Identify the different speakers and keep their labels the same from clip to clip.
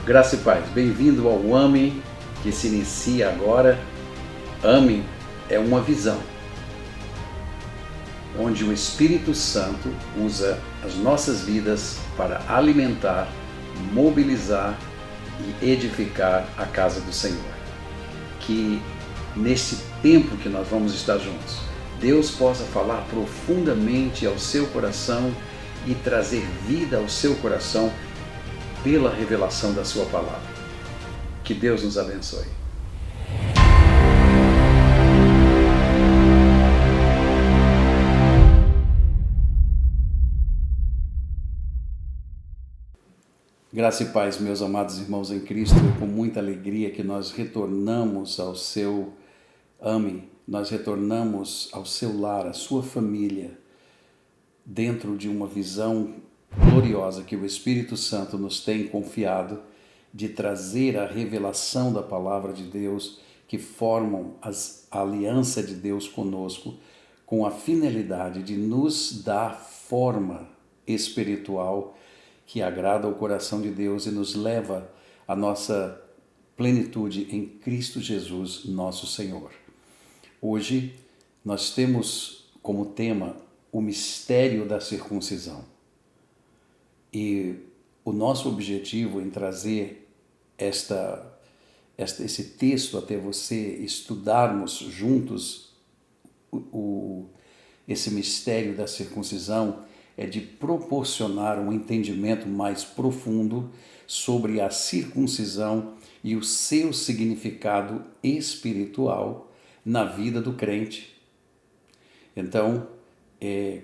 Speaker 1: Graça e paz, bem-vindo ao AME, que se inicia agora. AME é uma visão, onde o Espírito Santo usa as nossas vidas para alimentar, mobilizar e edificar a casa do Senhor. Que nesse tempo que nós vamos estar juntos, Deus possa falar profundamente ao seu coração e trazer vida ao seu coração pela revelação da sua palavra. Que Deus nos abençoe. Graça e paz, meus amados irmãos em Cristo, com muita alegria que nós retornamos ao seu AME, nós retornamos ao seu lar, à sua família, dentro de uma visão gloriosa que o Espírito Santo nos tem confiado de trazer a revelação da palavra de Deus que formam a aliança de Deus conosco com a finalidade de nos dar forma espiritual que agrada ao coração de Deus e nos leva à nossa plenitude em Cristo Jesus, nosso Senhor. Hoje nós temos como tema o mistério da circuncisão. E o nosso objetivo em trazer esse texto até você, estudarmos juntos esse mistério da circuncisão, é de proporcionar um entendimento mais profundo sobre a circuncisão e o seu significado espiritual na vida do crente. Então,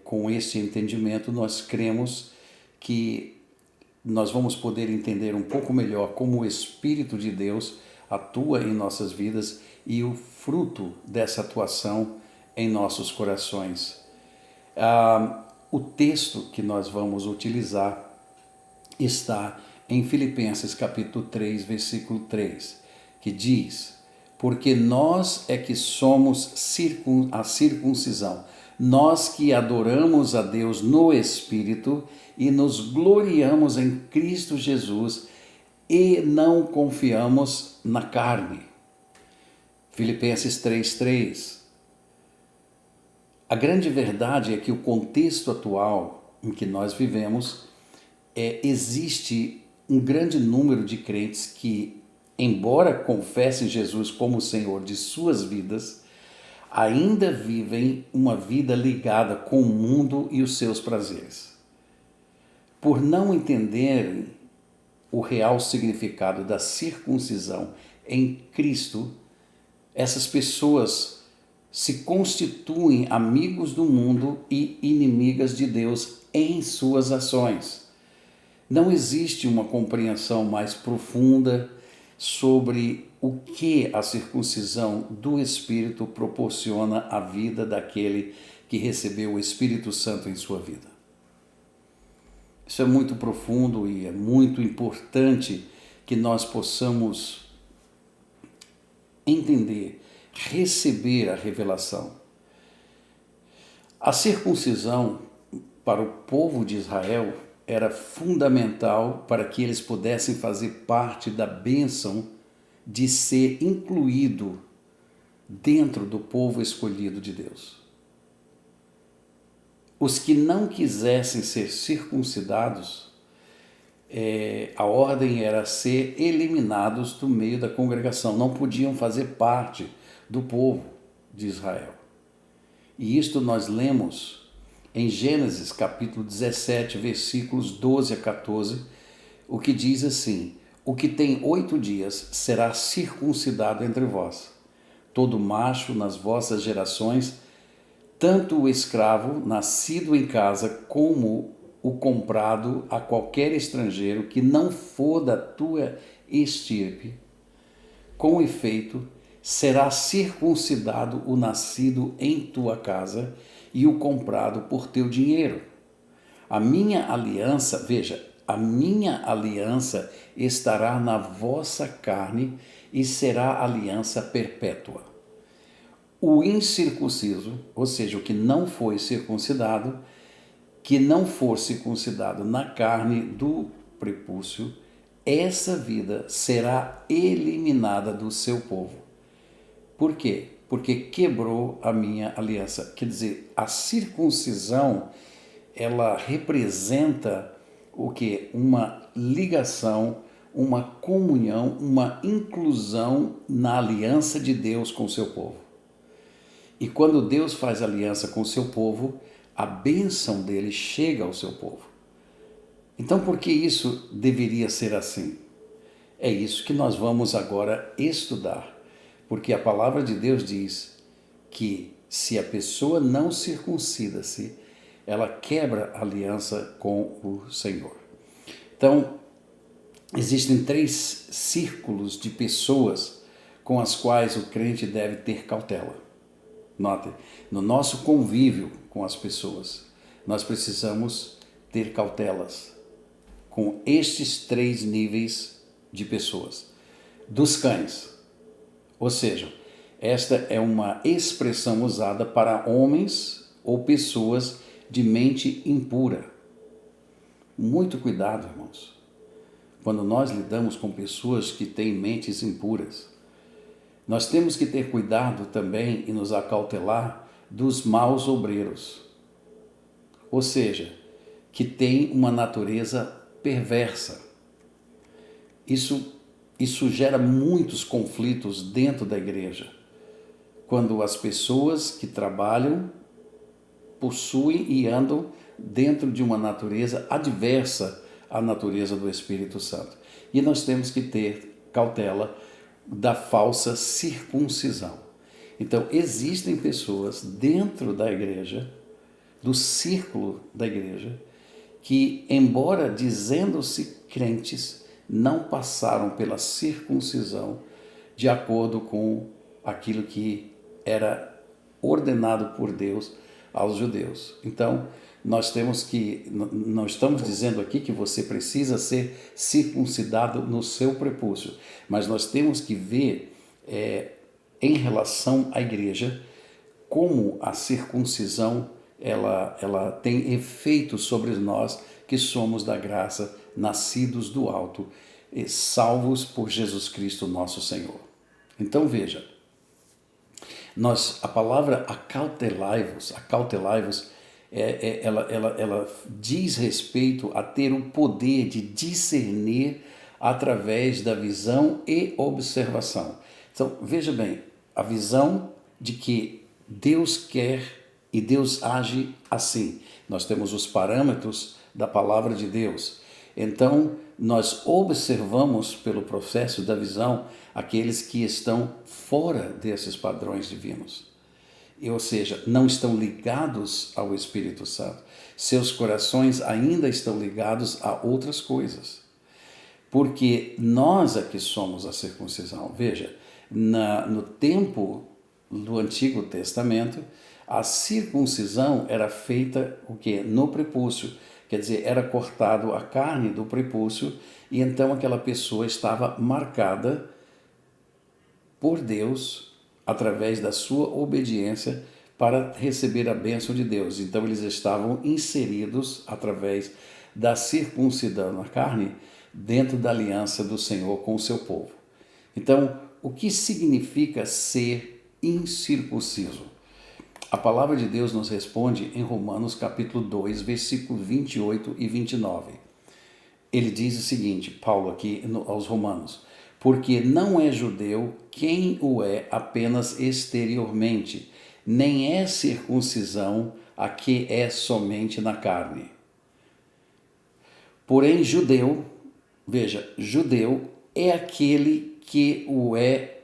Speaker 1: com esse entendimento, nós cremos que nós vamos poder entender um pouco melhor como o Espírito de Deus atua em nossas vidas e o fruto dessa atuação em nossos corações. O texto que nós vamos utilizar está em Filipenses capítulo 3, versículo 3, que diz: porque nós é que somos a circuncisão, nós que adoramos a Deus no Espírito e nos gloriamos em Cristo Jesus e não confiamos na carne. Filipenses 3:3. A grande verdade é que o contexto atual em que nós vivemos, existe um grande número de crentes que, embora confessem Jesus como o Senhor de suas vidas, ainda vivem uma vida ligada com o mundo e os seus prazeres. Por não entenderem o real significado da circuncisão em Cristo, essas pessoas se constituem amigos do mundo e inimigas de Deus em suas ações. Não existe uma compreensão mais profunda sobre o que a circuncisão do Espírito proporciona à vida daquele que recebeu o Espírito Santo em sua vida. Isso é muito profundo e é muito importante que nós possamos entender, receber a revelação. A circuncisão para o povo de Israel era fundamental para que eles pudessem fazer parte da bênção de ser incluído dentro do povo escolhido de Deus. Os que não quisessem ser circuncidados, a ordem era ser eliminados do meio da congregação, não podiam fazer parte do povo de Israel. E isto nós lemos em Gênesis capítulo 17, versículos 12 a 14, o que diz assim: o que tem 8 dias será circuncidado entre vós. Todo macho nas vossas gerações, tanto o escravo nascido em casa como o comprado a qualquer estrangeiro que não for da tua estirpe, com efeito, será circuncidado o nascido em tua casa e o comprado por teu dinheiro. A minha aliança, veja, a minha aliança estará na vossa carne e será aliança perpétua. O incircunciso, ou seja, o que não foi circuncidado, que não for circuncidado na carne do prepúcio, essa vida será eliminada do seu povo. Por quê? Porque quebrou a minha aliança. Quer dizer, a circuncisão, ela representa o quê? Uma ligação, uma comunhão, uma inclusão na aliança de Deus com o seu povo. E quando Deus faz aliança com o seu povo, a bênção dele chega ao seu povo. Então, por que isso deveria ser assim? É isso que nós vamos agora estudar, porque a palavra de Deus diz que se a pessoa não circuncida-se, ela quebra a aliança com o Senhor. Então, existem 3 círculos de pessoas com as quais o crente deve ter cautela. Note, no nosso convívio com as pessoas, nós precisamos ter cautelas com estes 3 níveis de pessoas. Dos cães, ou seja, esta é uma expressão usada para homens ou pessoas de mente impura. Muito cuidado, irmãos, quando nós lidamos com pessoas que têm mentes impuras. Nós temos que ter cuidado também e nos acautelar dos maus obreiros, ou seja, que têm uma natureza perversa. Isso gera muitos conflitos dentro da igreja, quando as pessoas que trabalham possuem e andam dentro de uma natureza adversa à natureza do Espírito Santo. E nós temos que ter cautela da falsa circuncisão. Então, existem pessoas dentro da igreja, do círculo da igreja, que, embora dizendo-se crentes, não passaram pela circuncisão de acordo com aquilo que era ordenado por Deus aos judeus. Então, nós temos que, não estamos dizendo aqui que você precisa ser circuncidado no seu prepúcio, mas nós temos que ver em relação à igreja como a circuncisão ela tem efeito sobre nós que somos da graça, nascidos do alto, e salvos por Jesus Cristo nosso Senhor. Então veja, a palavra acautelai-vos, ela diz respeito a ter o poder de discernir através da visão e observação. Então, veja bem, a visão de que Deus quer e Deus age assim. Nós temos os parâmetros da palavra de Deus. Então, nós observamos pelo processo da visão aqueles que estão fora desses padrões divinos. Ou seja, não estão ligados ao Espírito Santo. Seus corações ainda estão ligados a outras coisas. Porque nós é que somos a circuncisão. Veja, no tempo do Antigo Testamento, a circuncisão era feita o quê? No prepúcio. Quer dizer, era cortado a carne do prepúcio e então aquela pessoa estava marcada por Deus através da sua obediência para receber a bênção de Deus. Então eles estavam inseridos através da circuncisão na carne dentro da aliança do Senhor com o seu povo. Então, o que significa ser incircunciso? A palavra de Deus nos responde em Romanos capítulo 2, versículos 28 e 29. Ele diz o seguinte, Paulo aqui aos Romanos: porque não é judeu quem o é apenas exteriormente, nem é circuncisão a que é somente na carne. Porém, judeu, veja, judeu é aquele que o é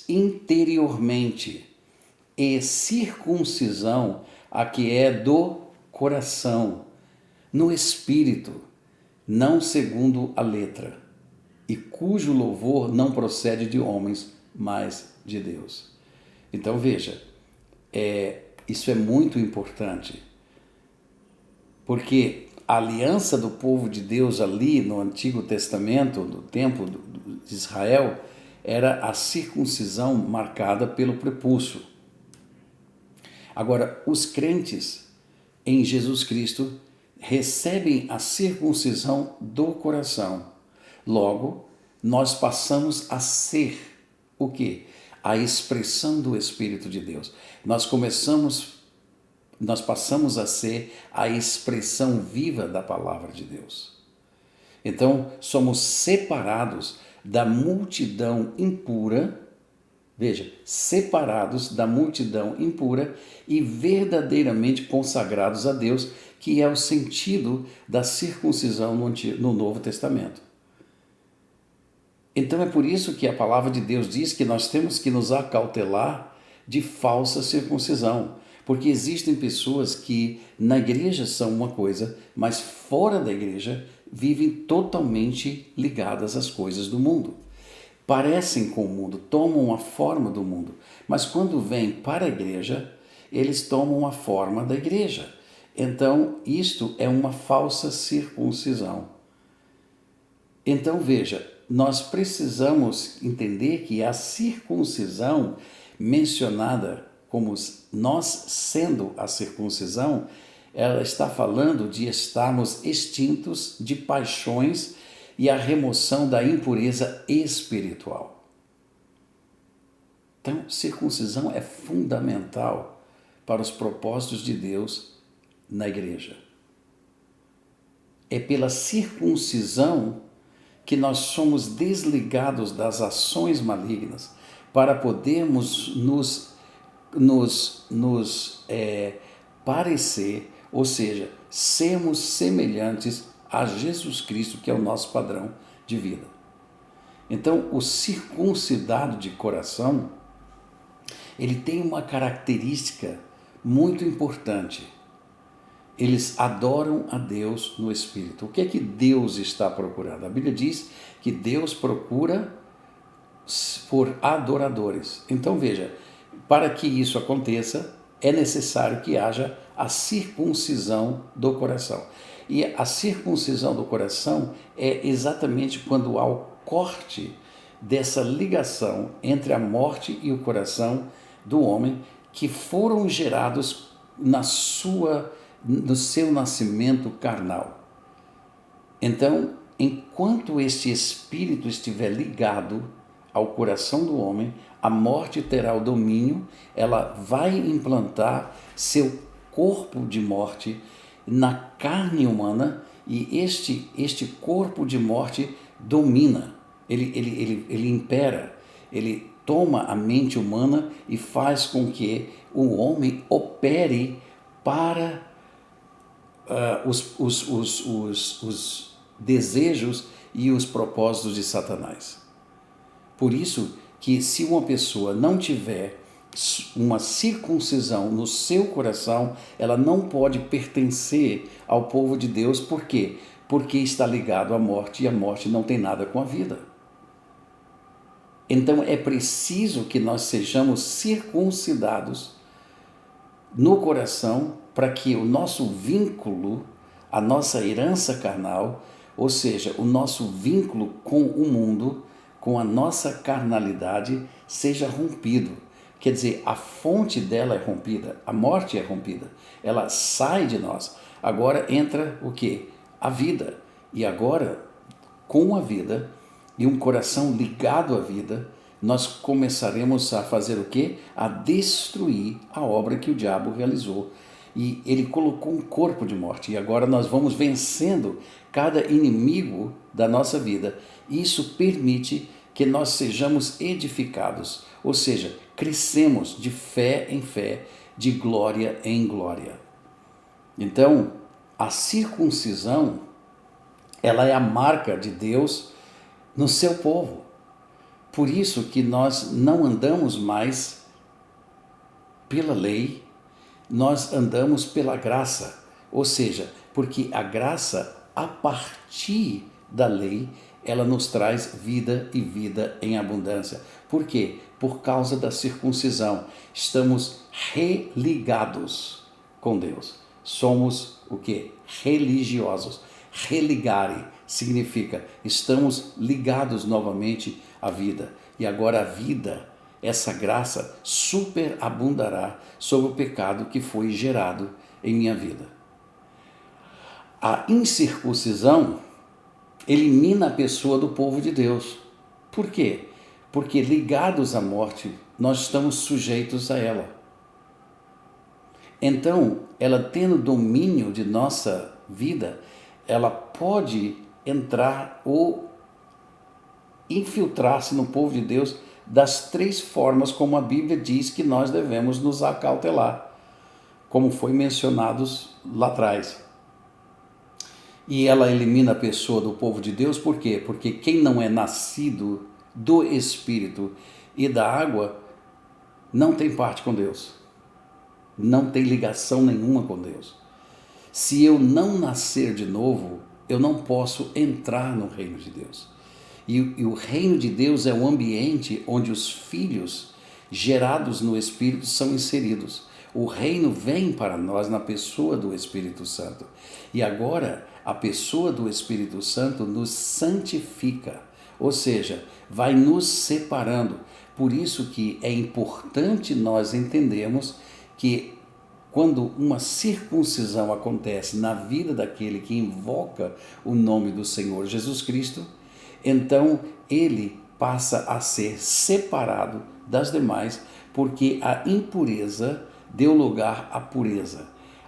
Speaker 1: interiormente, e circuncisão a que é do coração, no espírito, não segundo a letra, e cujo louvor não procede de homens, mas de Deus. Então veja, isso é muito importante, porque a aliança do povo de Deus ali no Antigo Testamento, no tempo de Israel, era a circuncisão marcada pelo prepúcio. Agora, os crentes em Jesus Cristo recebem a circuncisão do coração. Logo, nós passamos a ser o quê? A expressão do Espírito de Deus. Nós passamos a ser a expressão viva da palavra de Deus. Então, somos separados da multidão impura, veja, separados da multidão impura e verdadeiramente consagrados a Deus, que é o sentido da circuncisão no Novo Testamento. Então é por isso que a palavra de Deus diz que nós temos que nos acautelar de falsa circuncisão, porque existem pessoas que na igreja são uma coisa, mas fora da igreja vivem totalmente ligadas às coisas do mundo. Parecem com o mundo, tomam a forma do mundo, mas quando vêm para a igreja, eles tomam a forma da igreja. Então, isto é uma falsa circuncisão. Então, veja, nós precisamos entender que a circuncisão mencionada como nós sendo a circuncisão, ela está falando de estarmos extintos de paixões e a remoção da impureza espiritual. Então, circuncisão é fundamental para os propósitos de Deus na igreja. É pela circuncisão que nós somos desligados das ações malignas para podermos nos parecer, ou seja, sermos semelhantes a Jesus Cristo, que é o nosso padrão de vida. Então, o circuncidado de coração, ele tem uma característica muito importante. Eles adoram a Deus no Espírito. O que é que Deus está procurando? A Bíblia diz que Deus procura por adoradores. Então veja, para que isso aconteça, é necessário que haja a circuncisão do coração. E a circuncisão do coração é exatamente quando há o corte dessa ligação entre a morte e o coração do homem, que foram gerados no seu nascimento carnal. Então, enquanto este espírito estiver ligado ao coração do homem, a morte terá o domínio, ela vai implantar seu corpo de morte na carne humana e este corpo de morte domina, ele impera, ele toma a mente humana e faz com que o homem opere para os desejos e os propósitos de Satanás. Por isso que se uma pessoa não tiver uma circuncisão no seu coração, ela não pode pertencer ao povo de Deus. Por quê? Porque está ligado à morte e a morte não tem nada com a vida. Então é preciso que nós sejamos circuncidados no coração para que o nosso vínculo, a nossa herança carnal, ou seja, o nosso vínculo com o mundo, com a nossa carnalidade, seja rompido. Quer dizer, a fonte dela é rompida, a morte é rompida, ela sai de nós. Agora entra o quê? A vida. E agora, com a vida e um coração ligado à vida, nós começaremos a fazer o quê? A destruir a obra que o diabo realizou. E ele colocou um corpo de morte. E agora nós vamos vencendo cada inimigo da nossa vida. Isso permite que nós sejamos edificados, ou seja, crescemos de fé em fé, de glória em glória. Então, a circuncisão, ela é a marca de Deus no seu povo. Por isso que nós não andamos mais pela lei, nós andamos pela graça. Ou seja, porque a graça, a partir da lei, ela nos traz vida e vida em abundância. Por quê? Por causa da circuncisão. Estamos religados com Deus. Somos o quê? Religiosos. Religare significa estamos ligados novamente à vida. E agora a vida, essa graça, superabundará sobre o pecado que foi gerado em minha vida. A incircuncisão elimina a pessoa do povo de Deus. Por quê? Porque ligados à morte, nós estamos sujeitos a ela. Então, ela tendo domínio de nossa vida, ela pode entrar ou infiltrar-se no povo de Deus das 3 formas como a Bíblia diz que nós devemos nos acautelar, como foi mencionados lá atrás. E ela elimina a pessoa do povo de Deus, por quê? Porque quem não é nascido do Espírito e da água não tem parte com Deus, não tem ligação nenhuma com Deus. Se eu não nascer de novo, eu não posso entrar no reino de Deus. E o reino de Deus é o ambiente onde os filhos gerados no Espírito são inseridos. O reino vem para nós na pessoa do Espírito Santo. E agora, a pessoa do Espírito Santo nos santifica, ou seja, vai nos separando. Por isso que é importante nós entendermos que quando uma circuncisão acontece na vida daquele que invoca o nome do Senhor Jesus Cristo, então ele passa a ser separado das demais, porque a impureza deu lugar à pureza.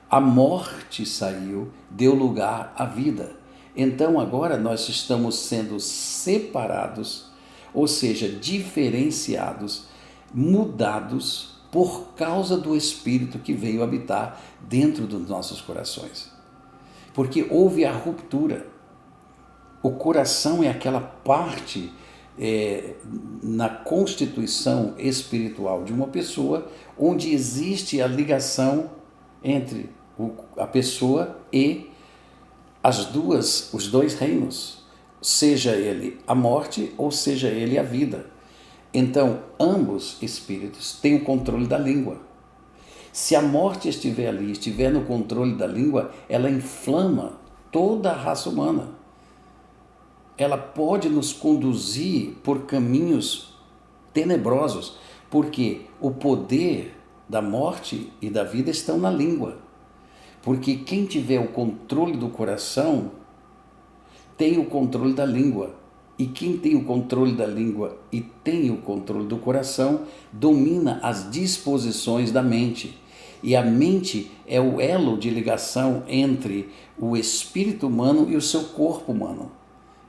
Speaker 1: A morte saiu, deu lugar à vida. Então agora nós estamos sendo separados, ou seja, diferenciados, mudados por causa do Espírito que veio habitar dentro dos nossos corações. Porque houve a ruptura. O coração é aquela parte na constituição espiritual de uma pessoa onde existe a ligação entre a pessoa e os 2 reinos, seja ele a morte ou seja ele a vida. Então, ambos espíritos têm o controle da língua. Se a morte estiver ali, estiver no controle da língua, ela inflama toda a raça humana. Ela pode nos conduzir por caminhos tenebrosos, porque o poder da morte e da vida estão na língua. Porque quem tiver o controle do coração tem o controle da língua. E quem tem o controle da língua e tem o controle do coração domina as disposições da mente. E a mente é o elo de ligação entre o espírito humano e o seu corpo humano.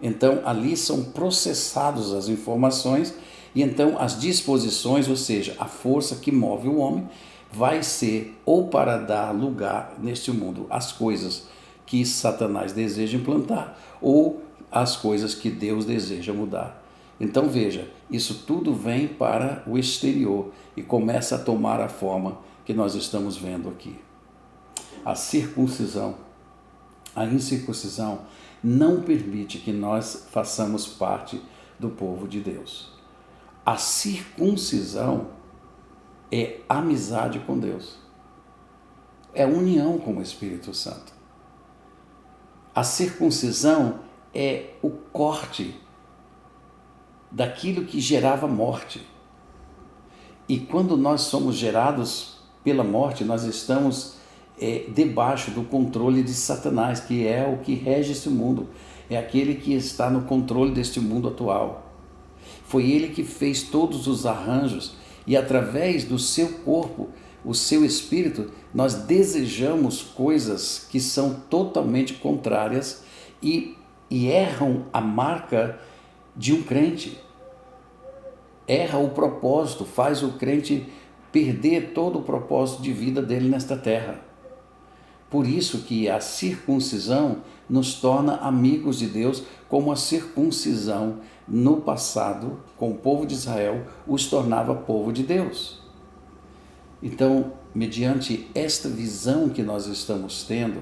Speaker 1: Então, ali são processadas as informações e então as disposições, ou seja, a força que move o homem, vai ser ou para dar lugar neste mundo às coisas que Satanás deseja implantar ou às coisas que Deus deseja mudar. Então, veja, isso tudo vem para o exterior e começa a tomar a forma que nós estamos vendo aqui. A circuncisão, a incircuncisão, não permite que nós façamos parte do povo de Deus. A circuncisão é amizade com Deus. É união com o Espírito Santo. A circuncisão é o corte daquilo que gerava morte. E quando nós somos gerados pela morte, nós estamos debaixo do controle de Satanás, que é o que rege esse mundo, é aquele que está no controle deste mundo atual. Foi ele que fez todos os arranjos e através do seu corpo, o seu espírito, nós desejamos coisas que são totalmente contrárias e erram a marca de um crente. Erra o propósito, faz o crente perder todo o propósito de vida dele nesta terra. Por isso que a circuncisão nos torna amigos de Deus, como a circuncisão no passado, com o povo de Israel, os tornava povo de Deus. Então, mediante esta visão que nós estamos tendo,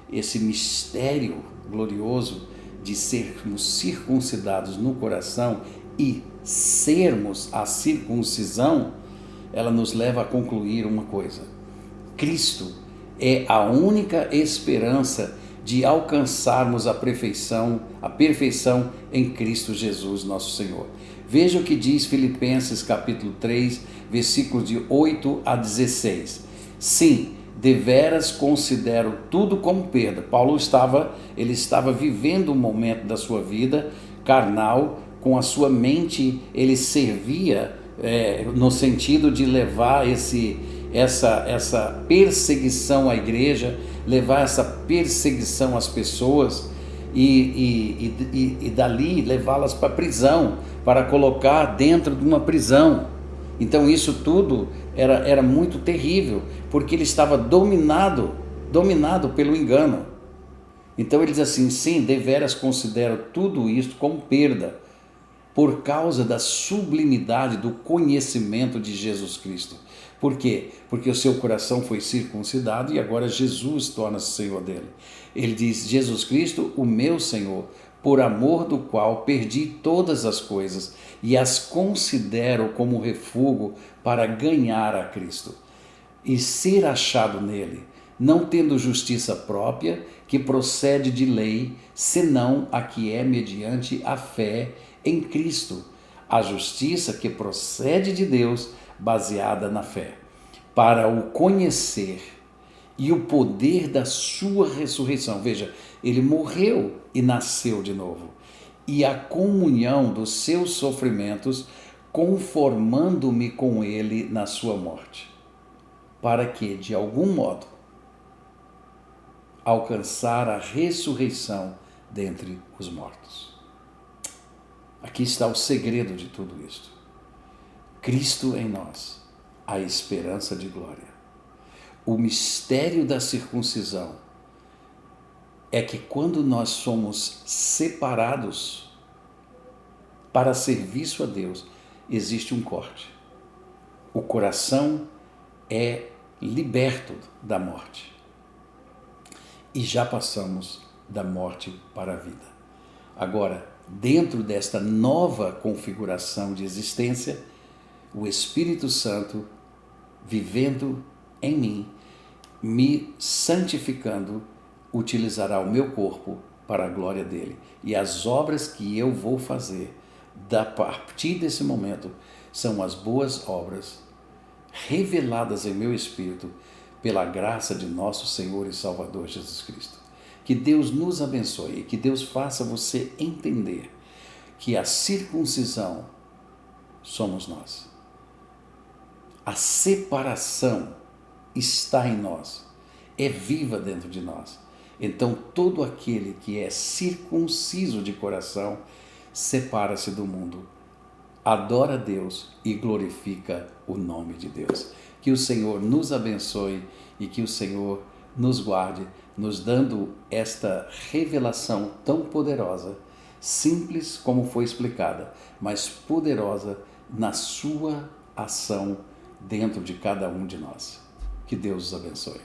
Speaker 1: esse mistério glorioso de sermos circuncidados no coração e sermos a circuncisão, ela nos leva a concluir uma coisa: Cristo é a única esperança de alcançarmos a perfeição em Cristo Jesus, nosso Senhor. Veja o que diz Filipenses capítulo 3, versículos de 8 a 16. Sim, deveras considero tudo como perda. Paulo estava vivendo um momento da sua vida carnal, com a sua mente ele servia no sentido de levar essa perseguição à igreja, levar essa perseguição às pessoas e dali levá-las para a prisão, para colocar dentro de uma prisão. Então isso tudo era muito terrível, porque ele estava dominado pelo engano. Então ele diz assim: sim, deveras considero tudo isto como perda, por causa da sublimidade do conhecimento de Jesus Cristo. Por quê? Porque o seu coração foi circuncidado e agora Jesus torna-se Senhor dele. Ele diz: Jesus Cristo, o meu Senhor, por amor do qual perdi todas as coisas e as considero como refúgio para ganhar a Cristo e ser achado nele, não tendo justiça própria que procede de lei, senão a que é mediante a fé em Cristo, a justiça que procede de Deus, baseada na fé, para o conhecer e o poder da sua ressurreição. Veja, ele morreu e nasceu de novo. E a comunhão dos seus sofrimentos, conformando-me com ele na sua morte, para que, de algum modo, alcançar a ressurreição dentre os mortos. Aqui está o segredo de tudo isto. Cristo em nós, a esperança de glória. O mistério da circuncisão é que quando nós somos separados para serviço a Deus, existe um corte. O coração é liberto da morte. E já passamos da morte para a vida. Agora, dentro desta nova configuração de existência, o Espírito Santo vivendo em mim, me santificando, utilizará o meu corpo para a glória dele. E as obras que eu vou fazer a partir desse momento são as boas obras reveladas em meu espírito pela graça de nosso Senhor e Salvador Jesus Cristo. Que Deus nos abençoe e que Deus faça você entender que a circuncisão somos nós. A separação está em nós, é viva dentro de nós. Então todo aquele que é circunciso de coração separa-se do mundo, adora a Deus e glorifica o nome de Deus. Que o Senhor nos abençoe e que o Senhor nos guarde, nos dando esta revelação tão poderosa, simples como foi explicada, mas poderosa na sua ação dentro de cada um de nós. Que Deus os abençoe.